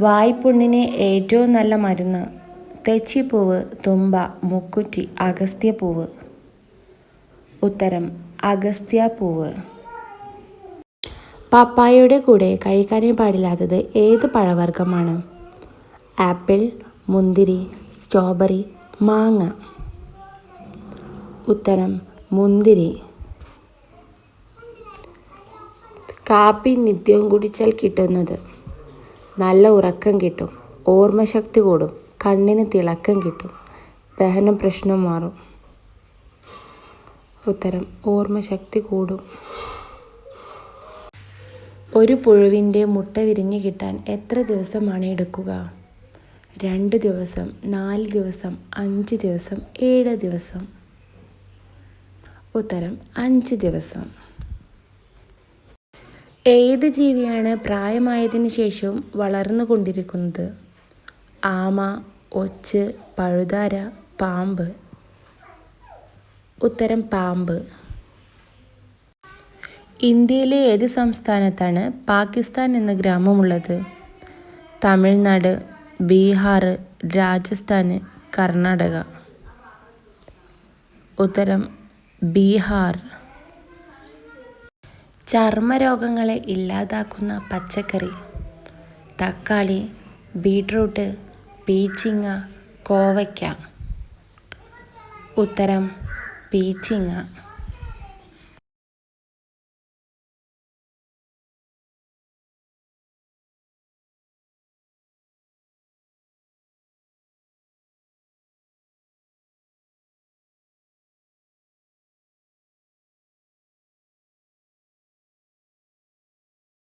വായ്പുണ്ണിന് ഏറ്റവും നല്ല മരുന്ന്. തെച്ചിപ്പൂവ്, തുമ്പ, മുക്കുറ്റി, അഗസ്ത്യപ്പൂവ്. ഉത്തരം അഗസ്ത്യാപൂവ്. പപ്പായയുടെ കൂടെ കഴിക്കാനേ പാടില്ലാത്തത് ഏത് പഴവർഗ്ഗമാണ്? ആപ്പിൾ, മുന്തിരി, സ്ട്രോബെറി, മാങ്ങ. ഉത്തരം മുന്തിരി. കാപ്പി നിത്യവും കുടിച്ചാൽ കിട്ടുന്നത്. നല്ല ഉറക്കം കിട്ടും, ഓർമ്മശക്തി കൂടും, കണ്ണിന് തിളക്കം കിട്ടും, ദഹന പ്രശ്നം മാറും. ഉത്തരം ഓർമ്മശക്തി കൂടും. ഒരു പുഴുവിൻ്റെ മുട്ട വിരിഞ്ഞ് കിട്ടാൻ എത്ര ദിവസമാണ് എടുക്കുക? 2 ദിവസം, 4 ദിവസം, 5 ദിവസം, 7 ദിവസം. ഉത്തരം 5 ദിവസം. ഏത് ജീവിയാണ് പ്രായമായതിനു ശേഷവും വളർന്നു കൊണ്ടിരിക്കുന്നത്? ആമ, ഒച്ച്, പഴുതാര, പാമ്പ്. ഉത്തരം പാമ്പ്. ഇന്ത്യയിലെ ഏത് സംസ്ഥാനത്താണ് പാകിസ്ഥാൻ എന്ന ഗ്രാമമുള്ളത്? തമിഴ്നാട്, ബീഹാർ, രാജസ്ഥാൻ, കർണാടക. ഉത്തരം ബീഹാർ. ചർമ്മരോഗങ്ങളെ ഇല്ലാതാക്കുന്ന പച്ചക്കറി? തക്കാളി, ബീട്രൂട്ട്, പീച്ചിങ്ങ, കോവയ്ക്ക. ഉത്തരം പീച്ചിങ്ങ.